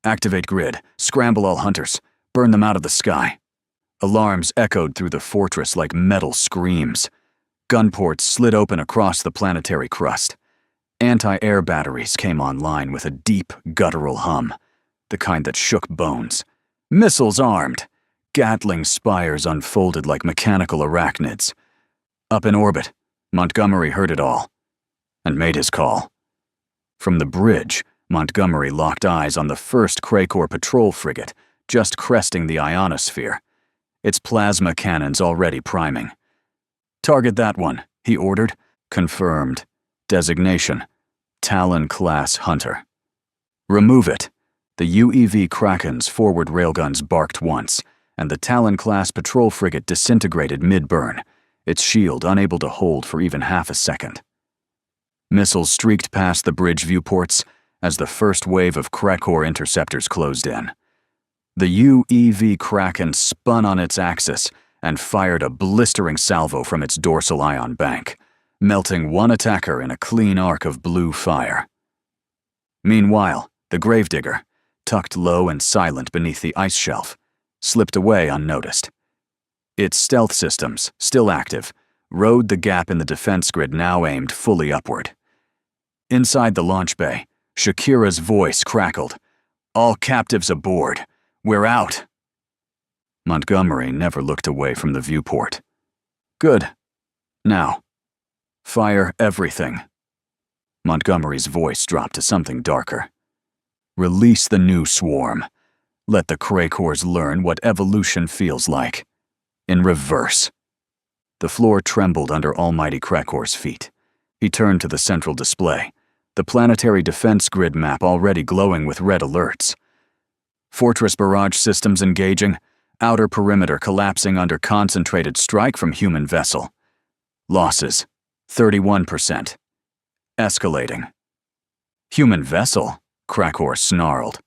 "Activate grid. Scramble all hunters. Burn them out of the sky." Alarms echoed through the fortress like metal screams. Gunports slid open across the planetary crust. Anti-air batteries came online with a deep, guttural hum, the kind that shook bones. Missiles armed. Gatling spires unfolded like mechanical arachnids. Up in orbit, Montgomery heard it all, and made his call. From the bridge, Montgomery locked eyes on the first Krakor patrol frigate, just cresting the ionosphere, its plasma cannons already priming. "Target that one," he ordered. Confirmed. Designation: Talon-class Hunter. "Remove it." The UEV Kraken's forward railguns barked once, and the Talon-class patrol frigate disintegrated mid-burn, its shield unable to hold for even half a second. Missiles streaked past the bridge viewports as the first wave of Krakor interceptors closed in. The UEV Kraken spun on its axis and fired a blistering salvo from its dorsal ion bank, melting one attacker in a clean arc of blue fire. Meanwhile, the Gravedigger, tucked low and silent beneath the ice shelf, slipped away unnoticed. Its stealth systems, still active, rode the gap in the defense grid now aimed fully upward. Inside the launch bay, Shakira's voice crackled. "All captives aboard. We're out." Montgomery never looked away from the viewport. "Good. Now, fire everything." Montgomery's voice dropped to something darker. "Release the new swarm. Let the Krakors learn what evolution feels like. In reverse." The floor trembled under almighty Krakor's feet. He turned to the central display, the planetary defense grid map already glowing with red alerts. Fortress barrage systems engaging, outer perimeter collapsing under concentrated strike from human vessel. Losses, 31%. Escalating. Human vessel? Krakor snarled.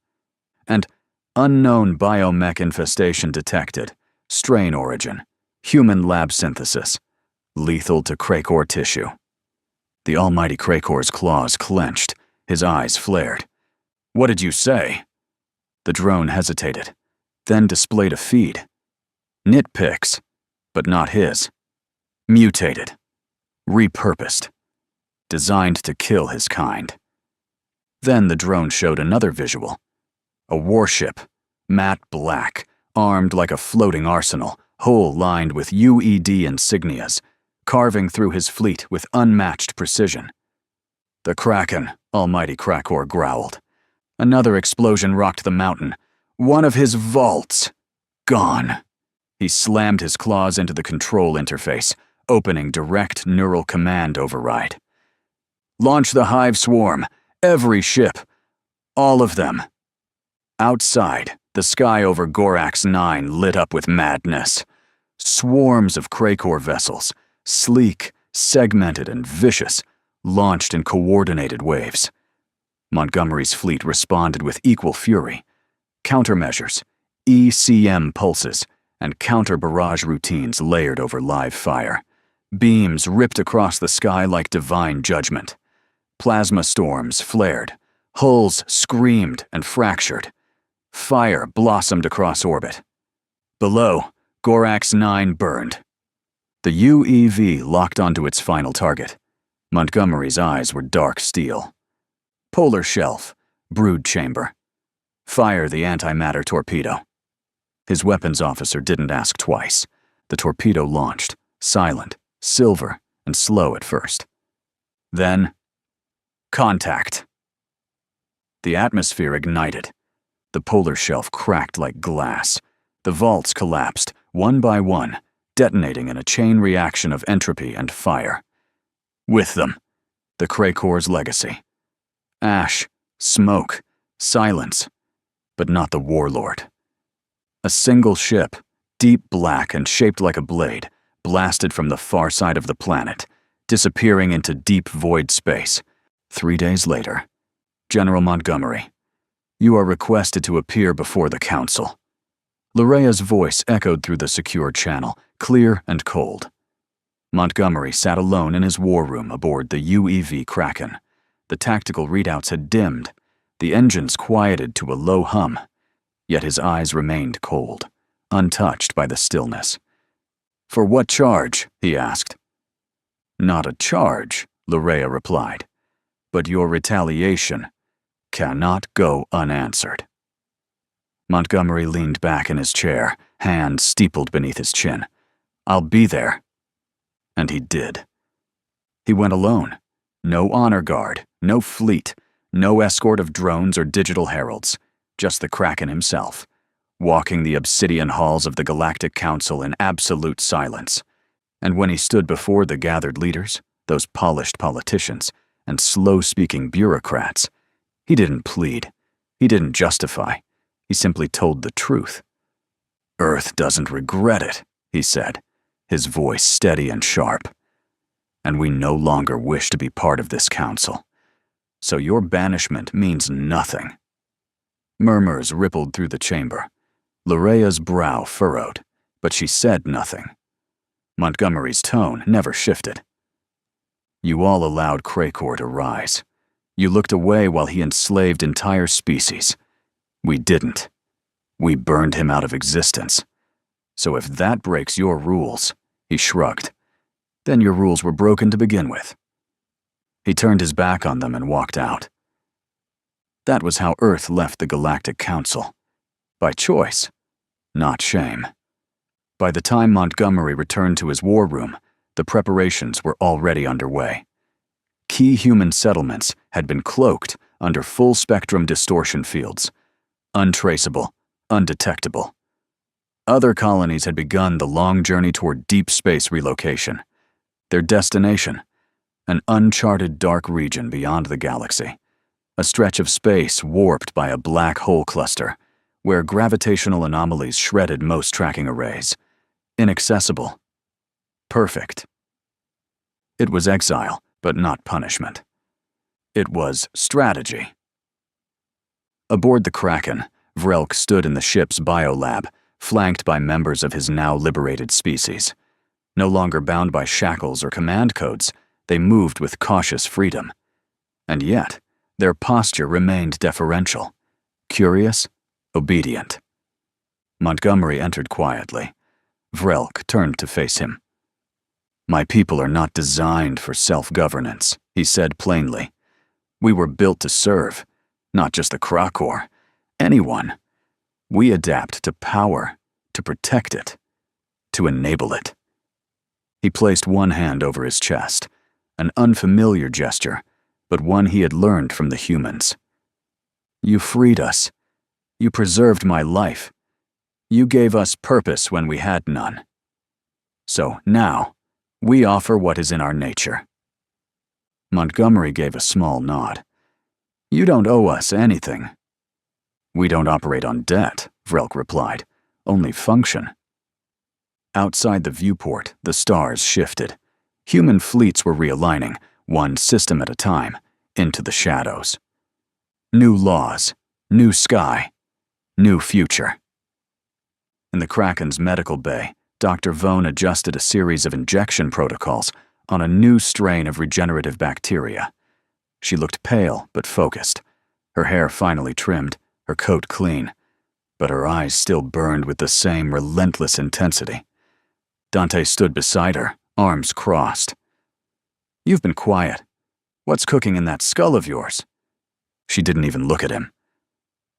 And unknown biomech infestation detected. Strain origin. Human lab synthesis. Lethal to Krakor tissue. The almighty Krakor's claws clenched. His eyes flared. "What did you say?" The drone hesitated, then displayed a feed. Nitpicks, but not his. Mutated. Repurposed. Designed to kill his kind. Then the drone showed another visual. A warship, matte black, armed like a floating arsenal, hull lined with UED insignias, carving through his fleet with unmatched precision. "The Kraken," almighty Krakor growled. Another explosion rocked the mountain. One of his vaults. Gone. He slammed his claws into the control interface, opening direct neural command override. "Launch the hive swarm. Every ship. All of them." Outside, the sky over Gorax 9 lit up with madness. Swarms of Krakor vessels, sleek, segmented, and vicious, launched in coordinated waves. Montgomery's fleet responded with equal fury. Countermeasures, ECM pulses, and counter-barrage routines layered over live fire. Beams ripped across the sky like divine judgment. Plasma storms flared. Hulls screamed and fractured. Fire blossomed across orbit. Below, Gorax 9 burned. The UEV locked onto its final target. Montgomery's eyes were dark steel. Polar shelf, brood chamber. Fire the antimatter torpedo. His weapons officer didn't ask twice. The torpedo launched, silent, silver, and slow at first. Then, contact. The atmosphere ignited. The polar shelf cracked like glass. The vaults collapsed, one by one, detonating in a chain reaction of entropy and fire. With them, the Krakor's legacy. Ash, smoke, silence, but not the warlord. A single ship, deep black and shaped like a blade, blasted from the far side of the planet, disappearing into deep void space. 3 days later, General Montgomery, you are requested to appear before the Council. Lorea's voice echoed through the secure channel, clear and cold. Montgomery sat alone in his war room aboard the UEV Kraken. The tactical readouts had dimmed, the engines quieted to a low hum, yet his eyes remained cold, untouched by the stillness. For what charge? He asked. Not a charge, Lorea replied, but your retaliation cannot go unanswered. Montgomery leaned back in his chair, hands steepled beneath his chin. I'll be there. And he did. He went alone. No honor guard, no fleet, no escort of drones or digital heralds, just the Kraken himself, walking the obsidian halls of the Galactic Council in absolute silence. And when he stood before the gathered leaders, those polished politicians, and slow-speaking bureaucrats, he didn't plead. He didn't justify. He simply told the truth. Earth doesn't regret it, he said, his voice steady and sharp. And we no longer wish to be part of this council. So your banishment means nothing. Murmurs rippled through the chamber. Lorea's brow furrowed, but she said nothing. Montgomery's tone never shifted. You all allowed Krakor to rise. You looked away while he enslaved entire species. We didn't. We burned him out of existence. So if that breaks your rules, he shrugged, then your rules were broken to begin with. He turned his back on them and walked out. That was how Earth left the Galactic Council. By choice, not shame. By the time Montgomery returned to his war room, the preparations were already underway. Key human settlements had been cloaked under full-spectrum distortion fields, untraceable, undetectable. Other colonies had begun the long journey toward deep space relocation. Their destination, an uncharted dark region beyond the galaxy, a stretch of space warped by a black hole cluster, where gravitational anomalies shredded most tracking arrays. Inaccessible. Perfect. It was exile, but not punishment. It was strategy. Aboard the Kraken, Vrelk stood in the ship's biolab, flanked by members of his now liberated species. No longer bound by shackles or command codes, they moved with cautious freedom. And yet, their posture remained deferential, curious, obedient. Montgomery entered quietly. Vrelk turned to face him. My people are not designed for self-governance, he said plainly. We were built to serve, not just the Krakor, anyone. We adapt to power, to protect it, to enable it. He placed one hand over his chest, an unfamiliar gesture, but one he had learned from the humans. You freed us. You preserved my life. You gave us purpose when we had none. So now, we offer what is in our nature. Montgomery gave a small nod. You don't owe us anything. We don't operate on debt, Vrelk replied, only function. Outside the viewport, the stars shifted. Human fleets were realigning, one system at a time, into the shadows. New laws, new sky, new future. In the Kraken's medical bay, Dr. Vone adjusted a series of injection protocols on a new strain of regenerative bacteria. She looked pale but focused, her hair finely trimmed, her coat clean. but her eyes still burned with the same relentless intensity. Dante stood beside her, arms crossed. "You've been quiet. What's cooking in that skull of yours?" She didn't even look at him.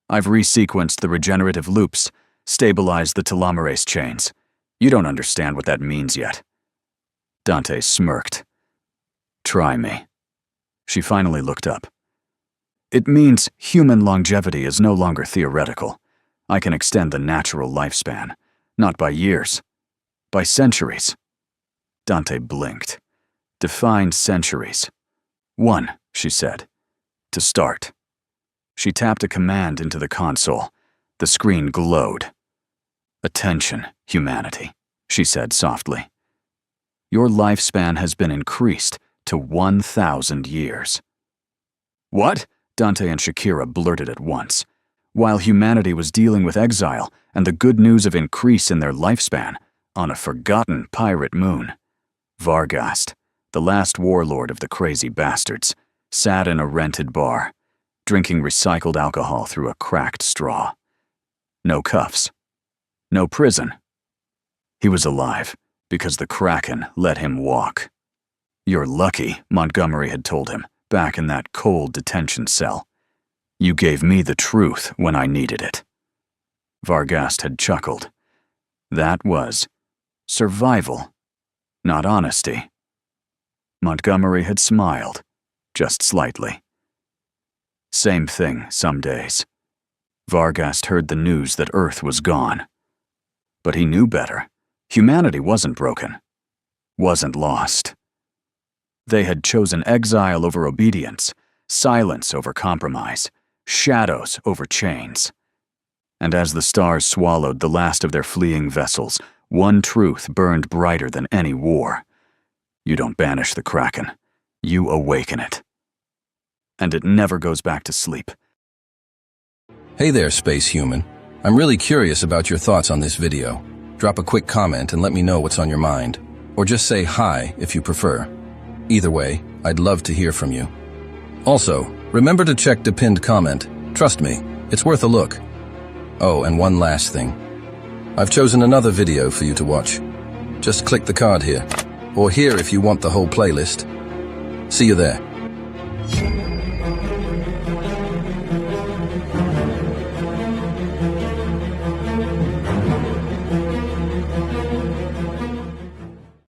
"I've resequenced the regenerative loops, stabilized the telomerase chains. You don't understand what that means yet." Dante smirked. "Try me." She finally looked up. "It means human longevity is no longer theoretical. I can extend the natural lifespan, not by years, by centuries." Dante blinked. "Define centuries." "1," she said. "To start." She tapped a command into the console. The screen glowed. "Attention, humanity," she said softly. "Your lifespan has been increased to 1,000 years." "What?" Dante and Shakira blurted at once. While humanity was dealing with exile and the good news of increase in their lifespan on a forgotten pirate moon, Varghast, the last warlord of the crazy bastards, sat in a rented bar, drinking recycled alcohol through a cracked straw. No cuffs. No prison. He was alive because the Kraken let him walk. "You're lucky," Montgomery had told him, back in that cold detention cell. "You gave me the truth when I needed it." Varghast had chuckled. That was survival, not honesty. Montgomery had smiled, just slightly. Same thing some days. Varghast heard the news that Earth was gone. But he knew better. Humanity wasn't broken, wasn't lost. They had chosen exile over obedience, silence over compromise, shadows over chains. And as the stars swallowed the last of their fleeing vessels, one truth burned brighter than any war. You don't banish the Kraken, you awaken it. And it never goes back to sleep. Hey there, space human. I'm really curious about your thoughts on this video. Drop a quick comment and let me know what's on your mind. Or just say hi if you prefer. Either way, I'd love to hear from you. Also, remember to check the pinned comment. Trust me, it's worth a look. Oh, and one last thing. I've chosen another video for you to watch. Just click the card here. Or here if you want the whole playlist. See you there.